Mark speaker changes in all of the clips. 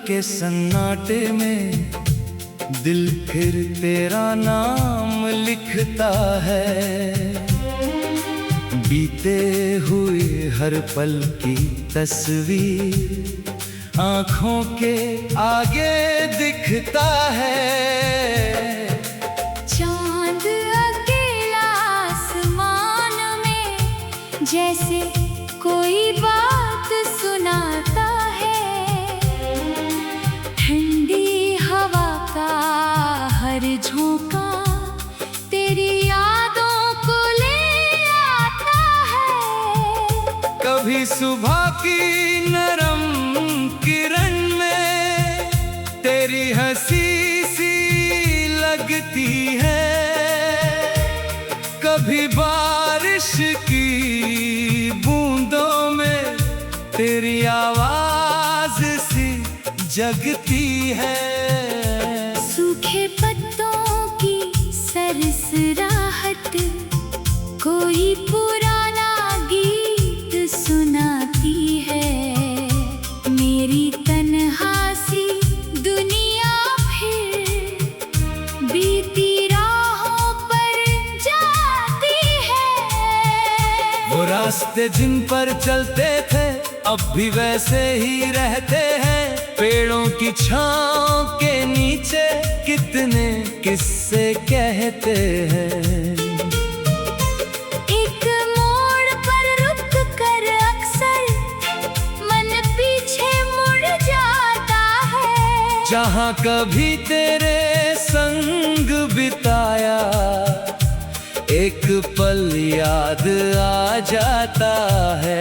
Speaker 1: के सन्नाटे में दिल फिर तेरा नाम लिखता है। बीते हुए हर पल की तस्वीर आँखों के आगे दिखता है।
Speaker 2: चांद अकेला आसमान में जैसे कोई बात सुनाता है। ठंडी हवा का हर झोंका तेरी यादों को ले आता है।
Speaker 1: कभी सुबह की नरम किरण में तेरी हंसी सी लगती है। कभी बारिश की बूंदों में तेरी आवाज सी जगती है।
Speaker 2: सूखे पत्तों की सरसराहट कोई पुराना गीत सुनाती है। मेरी तन्हा सी दुनिया फिर बीती राहों पर जाती है।
Speaker 1: वो रास्ते जिन पर चलते थे अब भी वैसे ही रहते हैं। पेड़ों की छांव के नीचे कितने किस्से कहते हैं।
Speaker 2: एक मोड़ पर रुक कर अक्सर मन पीछे मुड़ जाता है।
Speaker 1: जहाँ कभी तेरे संग बिताया एक पल याद आ जाता है।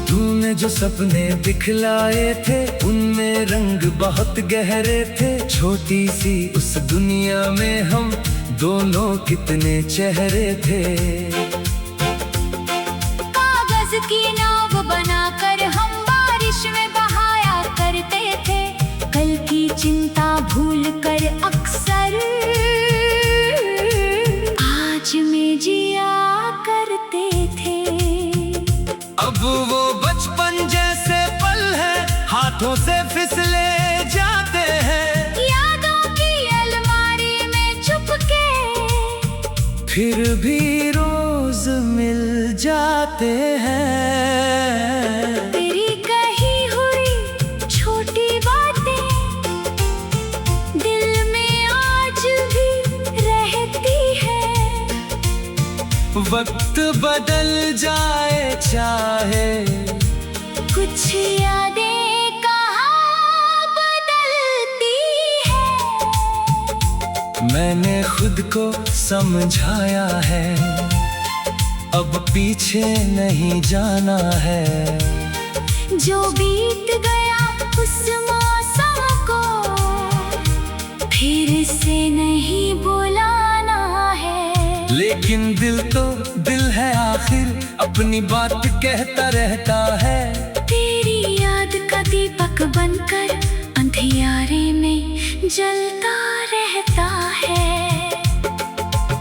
Speaker 1: तूने जो सपने दिखलाए थे उनमें रंग बहुत गहरे थे। छोटी सी उस दुनिया में हम दोनों कितने चेहरे थे।
Speaker 2: कागज की नाव बनाकर हम बारिश में बहाया करते थे। कल की चिंता भूल कर अक्सर आज में जिया करते थे।
Speaker 1: अब वो बचपन जैसे पल है हाथों से फिसले जाते हैं।
Speaker 2: यादों की अलमारी में चुपके
Speaker 1: फिर भी रोज मिल जाते हैं।
Speaker 2: तेरी कही हुई छोटी बातें दिल में आज भी रहती है।
Speaker 1: वक्त बदल जाए चाहे
Speaker 2: कुछ यादें कहाँ बदलती है।
Speaker 1: मैंने खुद को समझाया है अब पीछे नहीं जाना है।
Speaker 2: जो बीत गया उस मौसम को फिर से नहीं बुलाना है।
Speaker 1: लेकिन दिल तो दिल है आखिर अपनी बात कहता रहता है।
Speaker 2: तेरी याद का दीपक बनकर अंधियारे में जलता रहता है।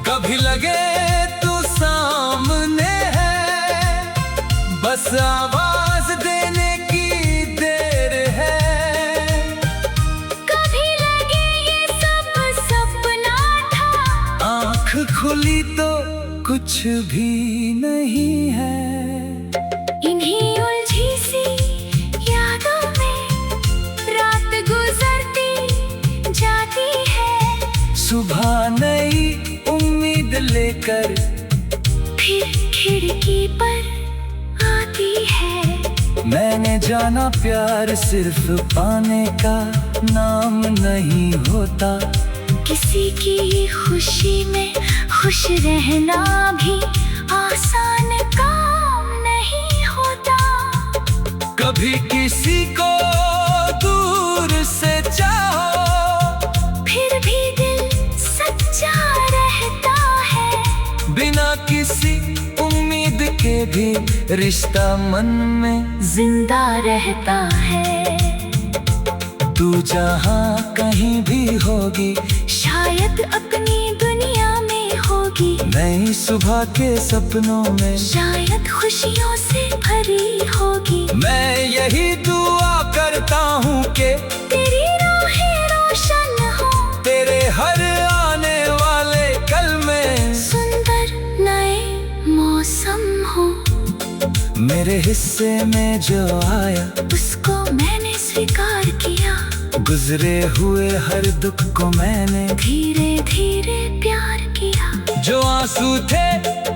Speaker 1: कभी लगे तू सामने है बस आवाज देने की देर है।
Speaker 2: कभी लगे ये सब सपना था।
Speaker 1: आँख खुली तो कुछ भी नहीं है।
Speaker 2: इन्हीं उलझी सी यादों में रात गुजरती जाती है।
Speaker 1: सुबह नई उम्मीद लेकर
Speaker 2: फिर खिड़की पर आती है।
Speaker 1: मैंने जाना प्यार सिर्फ पाने का नाम नहीं होता।
Speaker 2: किसी की खुशी में खुश रहना भी आसान काम नहीं होता।
Speaker 1: कभी किसी को दूर से चाहो
Speaker 2: फिर भी दिल सच्चा रहता है।
Speaker 1: बिना किसी उम्मीद के भी रिश्ता मन में
Speaker 2: जिंदा रहता है।
Speaker 1: तू जहाँ कहीं भी होगी
Speaker 2: शायद अपनी दुनिया में होगी। होगी।
Speaker 1: नई सुबह के सपनों में
Speaker 2: शायद खुशियों से भरी होगी।
Speaker 1: मैं यही दुआ करता हूँ कि
Speaker 2: तेरी राहें रोशन हो,
Speaker 1: तेरे हर आने वाले कल में
Speaker 2: सुंदर नए मौसम हो।
Speaker 1: मेरे हिस्से में जो आया
Speaker 2: उसको मैंने स्वीकार किया।
Speaker 1: गुजरे हुए हर दुख को मैंने
Speaker 2: धीरे धीरे प्यार किया।
Speaker 1: जो आंसू थे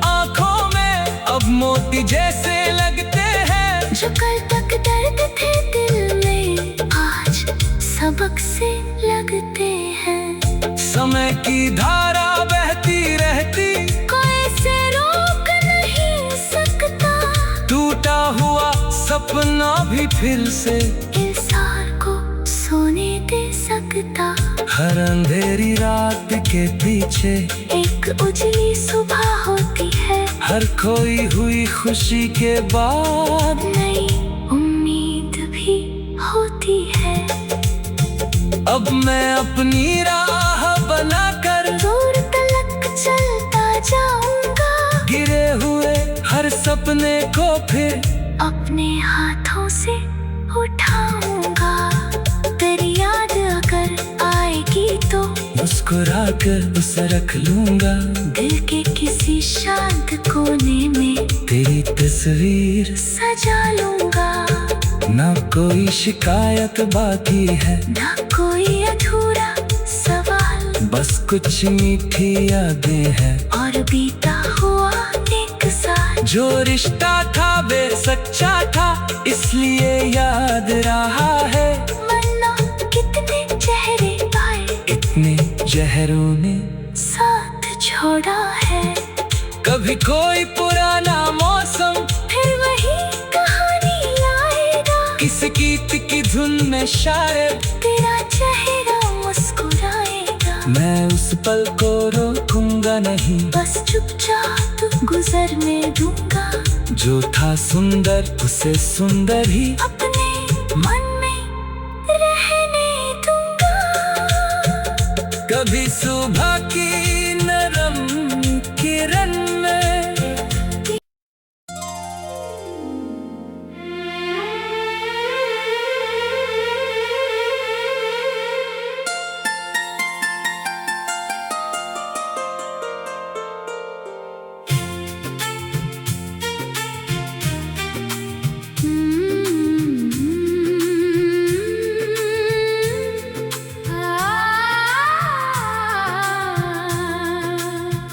Speaker 1: आंखों में अब मोती जैसे लगते हैं।
Speaker 2: जो कल तक दर्द थे दिल में आज सबक से लगते हैं।
Speaker 1: समय की धारा बहती रहती
Speaker 2: कोई इसे रोक नहीं सकता।
Speaker 1: टूटा हुआ सपना भी फिर से
Speaker 2: इंसान को सोने दे सकता।
Speaker 1: हर अंधेरी रात के पीछे
Speaker 2: एक उजली सुबह होती है।
Speaker 1: हर खोई हुई खुशी के बाद
Speaker 2: नई उम्मीद भी होती है।
Speaker 1: अब मैं अपनी राह बनाकर
Speaker 2: दूर तलक चलता जाऊंगा।
Speaker 1: गिरे हुए हर सपने को फिर
Speaker 2: अपने हाथों से उठाऊंगा। तेरी याद अगर आएगी तो
Speaker 1: मुस्कुरा कर उसे रख लूंगा।
Speaker 2: दिल के किसी शांत कोने में
Speaker 1: तेरी तस्वीर
Speaker 2: सजा लूंगा।
Speaker 1: ना कोई शिकायत बाकी है,
Speaker 2: ना कोई अधूरा सवाल,
Speaker 1: बस कुछ मीठी यादें हैं।
Speaker 2: और बीता हुआ एक साल
Speaker 1: जो रिश्ता था वे सच्चा था इसलिए याद रहा है।
Speaker 2: मन्ना कितने चेहरे आए,
Speaker 1: इतने जहरों ने
Speaker 2: साथ छोड़ा है।
Speaker 1: कभी कोई पुराना मौसम
Speaker 2: फिर वही कहानी लाएगा।
Speaker 1: किस गीत की धुन में शायद
Speaker 2: तेरा चेहरा मुस्कुराएगा।
Speaker 1: मैं उस पल को रोकूंगा नहीं,
Speaker 2: बस चुपचाप गुजरने दूंगा।
Speaker 1: जो था सुंदर उसे सुंदर ही
Speaker 2: अपने मन में रहने दूंगा।
Speaker 1: कभी सुबह की नरम किरण में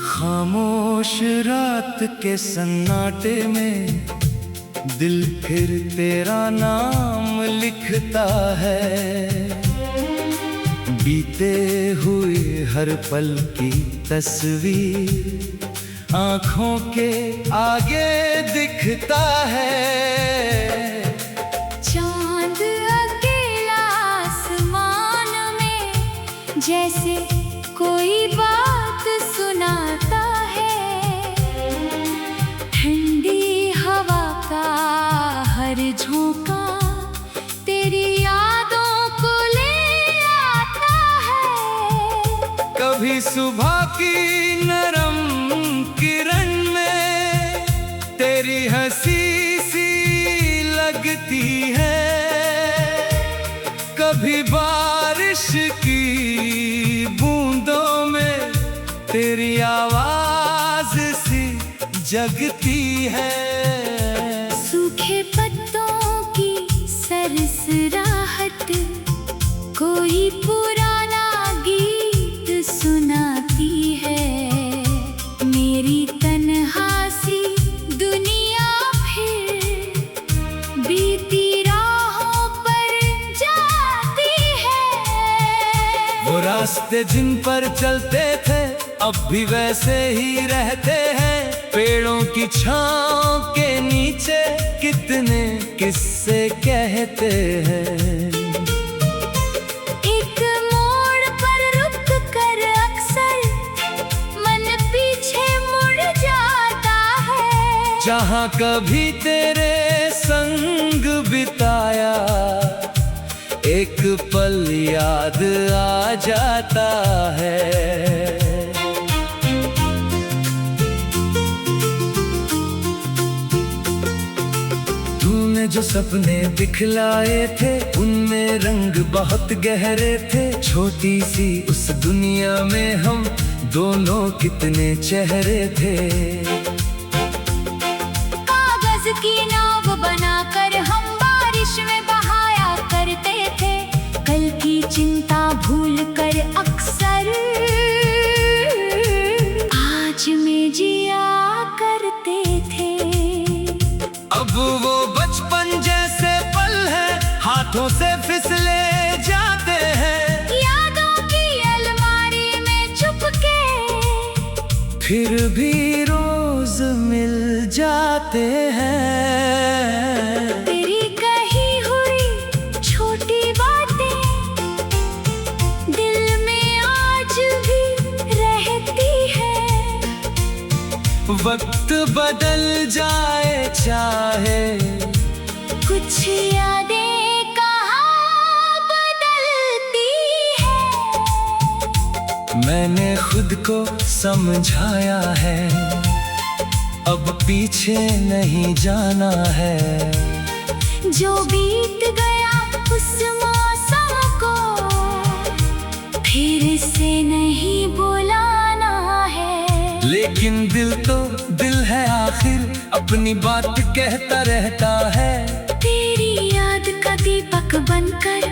Speaker 1: खामोश रात के सन्नाटे में दिल फिर तेरा नाम लिखता है। बीते हुए हर पल की तस्वीर आँखों के आगे दिखता है।
Speaker 2: चांद अकेला आसमान में जैसे कोई बात सुनाता है। ठंडी हवा का हर झोंका तेरी यादों को ले आता है।
Speaker 1: कभी सुबह की नरम किरण में तेरी हंसी सी लगती है। कभी बारिश की बूंदों में तेरी आवाज सी जगती है।
Speaker 2: सूखे पत्तों की सरसराहट कोई पुराना गीत सुनाती है। मेरी तन्हासी दुनिया फिर बीती राहों पर जाती है।
Speaker 1: वो रास्ते जिन पर चलते थे अब भी वैसे ही रहते हैं। पेड़ों की छांव के नीचे कितने किस्से कहते हैं।
Speaker 2: एक मोड़ पर रुक कर अक्सर मन पीछे मुड़ जाता है।
Speaker 1: जहाँ कभी तेरे संग बिताया एक पल याद आ जाता है। ने जो सपने दिखलाए थे उनमें रंग बहुत गहरे थे। छोटी सी उस दुनिया में हम दोनों कितने चेहरे थे।
Speaker 2: कागज की नाव बनाकर हम बारिश में बहाया करते थे। कल की चिंता भूल कर अक्सर आज में जिया करते थे।
Speaker 1: अब वो बचपन जैसे पल है हाथों से फिसले जाते हैं।
Speaker 2: यादों की अलमारी में छुपके
Speaker 1: फिर भी रोज मिल जाते हैं।
Speaker 2: तेरी कही हुई छोटी बातें दिल में आज भी रहती है।
Speaker 1: वक्त बदल जाए चाहे
Speaker 2: कुछ यादें कहाँ बदलती है।
Speaker 1: मैंने खुद को समझाया है अब पीछे नहीं जाना है।
Speaker 2: जो बीत गया उस मौसम को फिर से नहीं बुलाना है।
Speaker 1: लेकिन दिल तो दिल है आखिर अपनी बात कहता रहता है।
Speaker 2: तेरी याद का दीपक बनकर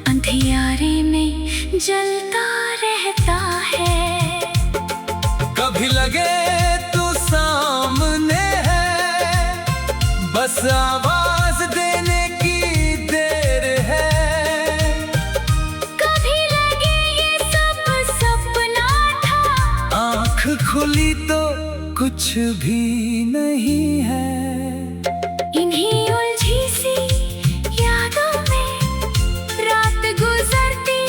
Speaker 2: अंधियारे में जलता रहता है।
Speaker 1: कभी लगे तू सामने है बस आवाज देने की देर है।
Speaker 2: कभी लगे ये सब सपना था।
Speaker 1: आँख खुली तो कुछ भी नहीं है।
Speaker 2: इन्हीं उलझी सी यादों में रात गुजरती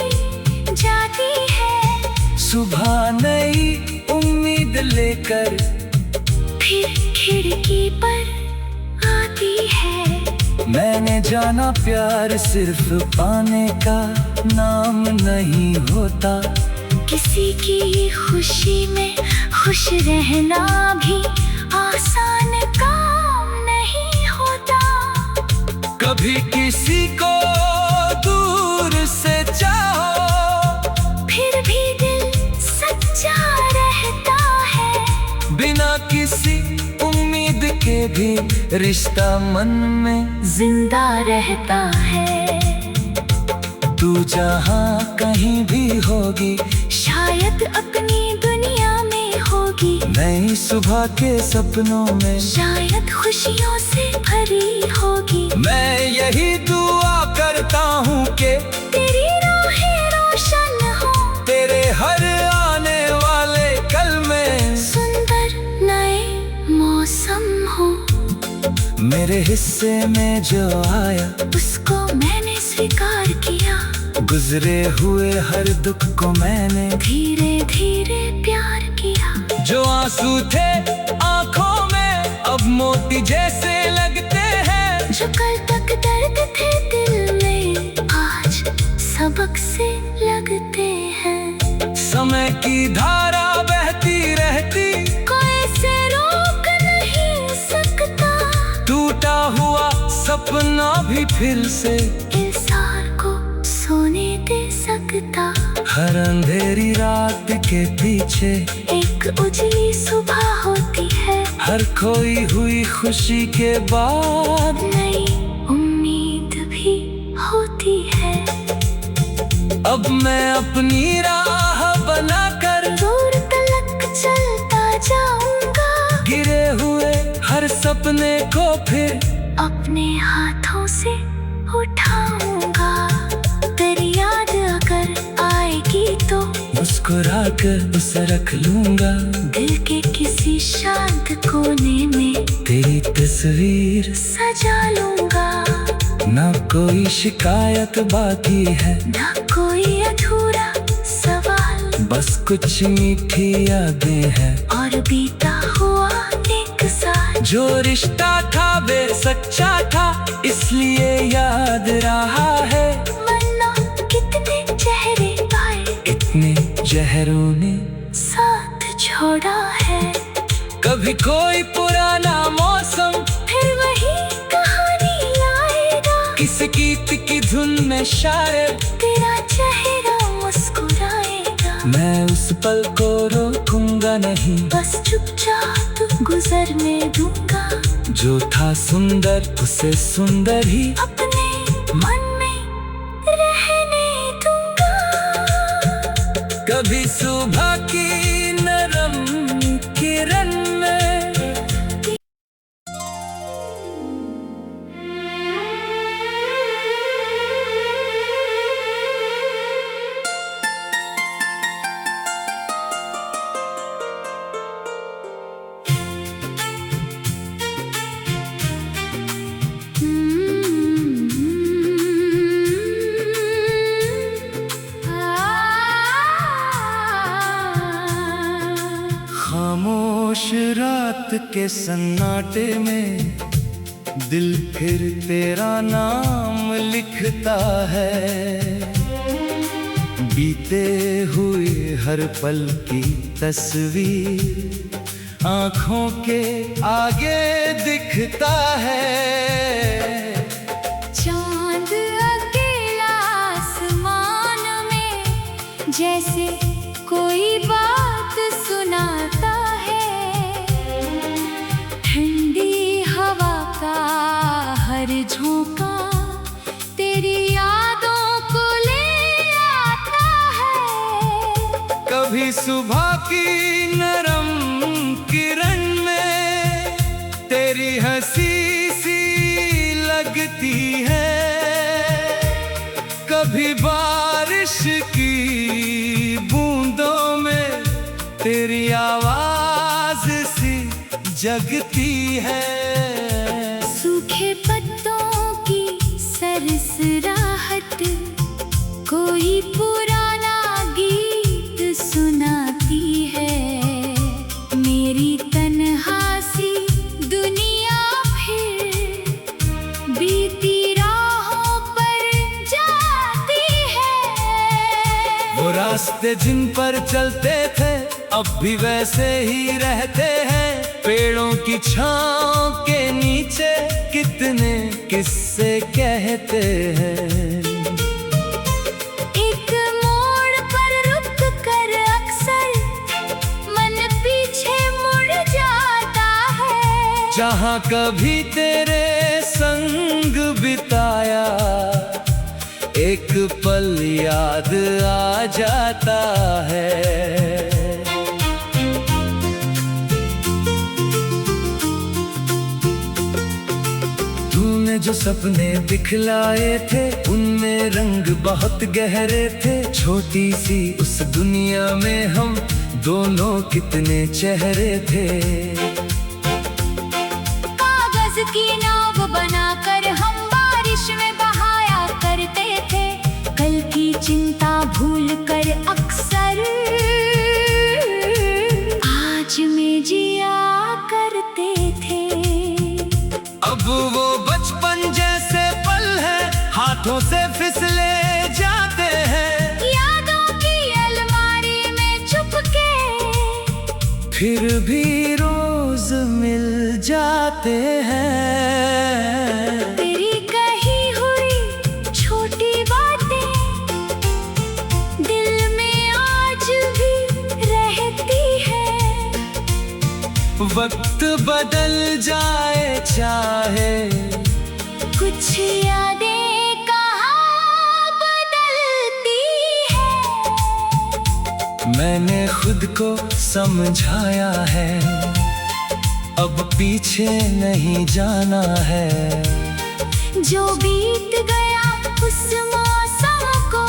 Speaker 2: जाती है।
Speaker 1: सुबह नई उम्मीद लेकर
Speaker 2: फिर खिड़की पर आती है।
Speaker 1: मैंने जाना प्यार सिर्फ पाने का नाम नहीं होता।
Speaker 2: किसी की खुशी में खुश रहना भी आसान काम नहीं होता।
Speaker 1: कभी किसी को दूर से चाहो
Speaker 2: फिर भी दिल सच्चा रहता है।
Speaker 1: बिना किसी उम्मीद के भी रिश्ता मन में
Speaker 2: जिंदा रहता है।
Speaker 1: तू जहाँ कहीं भी होगी
Speaker 2: शायद अपनी दुनिया में होगी।
Speaker 1: नई सुबह के सपनों में
Speaker 2: शायद खुशियों से भरी होगी।
Speaker 1: मैं यही दुआ करता हूँ कि
Speaker 2: तेरी राहें रोशन हो।
Speaker 1: तेरे हर आने वाले कल में
Speaker 2: सुंदर नए मौसम हो।
Speaker 1: मेरे हिस्से में जो आया
Speaker 2: उसको मैंने स्वीकार किया।
Speaker 1: गुजरे हुए हर दुख को मैंने
Speaker 2: धीरे धीरे प्यार किया।
Speaker 1: जो आंसू थे आंखों में अब मोती जैसे लगते हैं।
Speaker 2: जो कल तक दर्द थे दिल में आज सबक से लगते हैं।
Speaker 1: समय की धारा बहती रहती
Speaker 2: कोई इसे रोक नहीं सकता।
Speaker 1: टूटा हुआ सपना भी फिर से
Speaker 2: इंसान को सोने दे सकता।
Speaker 1: हर अंधेरी रात के पीछे
Speaker 2: एक उजली सुबह होती है।
Speaker 1: हर खोई हुई खुशी के बाद
Speaker 2: नई उम्मीद भी होती है।
Speaker 1: अब मैं अपनी राह बनाकर
Speaker 2: दूर तलक चलता जाऊंगा।
Speaker 1: गिरे हुए हर सपने को फिर
Speaker 2: अपने हाथों से उठाऊंगा। तेरी याद अगर आएगी तो
Speaker 1: मुस्कुरा कर उसे रख लूंगा।
Speaker 2: दिल के किसी शांत कोने में
Speaker 1: तेरी तस्वीर
Speaker 2: सजा लूंगा।
Speaker 1: ना कोई शिकायत बाकी है
Speaker 2: ना कोई अधूरा सवाल।
Speaker 1: बस कुछ मीठी यादें हैं
Speaker 2: और बीता हुआ एक साल।
Speaker 1: जो रिश्ता था वे सच्चा था इसलिए याद रहा है।
Speaker 2: वरना कितने चेहरे आए
Speaker 1: इतने जहरों ने
Speaker 2: साथ छोड़ा है।
Speaker 1: कभी कोई पुराना मौसम
Speaker 2: फिर वही कहानी लाए।
Speaker 1: धुन में शायद
Speaker 2: तेरा चेहरा मुस्कुराएगा,
Speaker 1: मैं उस पल को रोकूंगा नहीं,
Speaker 2: बस चुपचाप गुजरने दूंगा।
Speaker 1: जो था सुंदर उसे सुंदर ही
Speaker 2: अपने मन में रहने दूंगा।
Speaker 1: कभी सुबह की नरम किरण में खामोश रात के सन्नाटे में दिल फिर तेरा नाम लिखता है। बीते हुए हर पल की तस्वीर आँखों के आगे दिखता है।
Speaker 2: चांद अकेला आसमान में जैसे कोई बात सुनाता है। ठंडी हवा का हर झोंका तेरी यादों को ले आता है।
Speaker 1: कभी सुबह की नरम किरण में तेरी हंसी सी लगती है। कभी बारिश की बूंदों में तेरी आवाज सी जगती है।
Speaker 2: सूखे पत्तों की सरसराहट कोई पुराना गीत सुनाती है। मेरी तन्हा सी दुनिया फिर बीती राहों पर जाती है।
Speaker 1: वो रास्ते जिन पर चलते थे अब भी वैसे ही रहते हैं। पेड़ों की छांव के नीचे कितने किस्से कहते हैं।
Speaker 2: एक मोड़ पर रुक कर अक्सर मन पीछे मुड़ जाता है।
Speaker 1: जहाँ कभी तेरे संग बिताया एक पल याद आ जाता है। तूने जो सपने दिखलाए थे उनमें रंग बहुत गहरे थे। छोटी सी उस दुनिया में हम दोनों कितने चेहरे थे।
Speaker 2: कागज की नाव बनाकर हम बारिश में बहाया करते थे। कल की चिंता भूल कर अक्सर आज में जिया करते थे।
Speaker 1: अब वो बचपन जैसे पल है हाथों से फिसले जाते हैं।
Speaker 2: यादों की अलमारी में छुपके
Speaker 1: फिर भी रोज मिल जाते हैं।
Speaker 2: तेरी कही हुई छोटी बातें दिल में आज भी रहती है।
Speaker 1: वक्त बदल जाए चाहे
Speaker 2: कुछ यादें कहाँ बदलती है।
Speaker 1: मैंने खुद को समझाया है अब पीछे नहीं जाना है।
Speaker 2: जो बीत गया उस मौसम को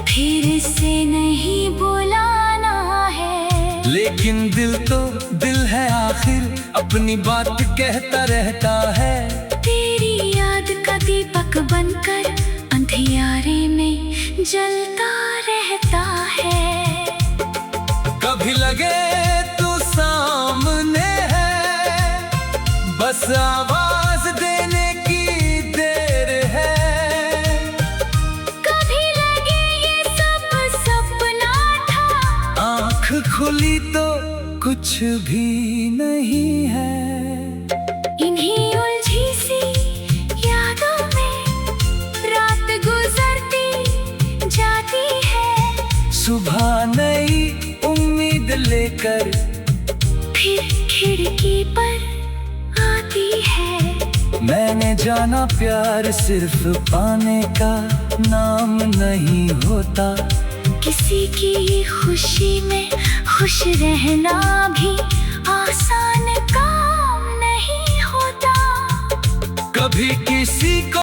Speaker 2: फिर से नहीं बुलाना है।
Speaker 1: लेकिन दिल तो दिल है आखिर अपनी बात कहता रहता है।
Speaker 2: तेरी याद का दीपक बनकर अंधियारे में जलता रहता है।
Speaker 1: कभी लगे तू सामने है बस आवाज देने की देर है।
Speaker 2: कभी लगे ये सब सपना था,
Speaker 1: आँख खुली तो कुछ भी नहीं है।
Speaker 2: इन्हीं उलझी सी यादों में
Speaker 1: कर
Speaker 2: फिर खिड़की पर आती है।
Speaker 1: मैंने जाना प्यार सिर्फ पाने का नाम नहीं होता।
Speaker 2: किसी की खुशी में खुश रहना भी आसान काम नहीं होता।
Speaker 1: कभी किसी को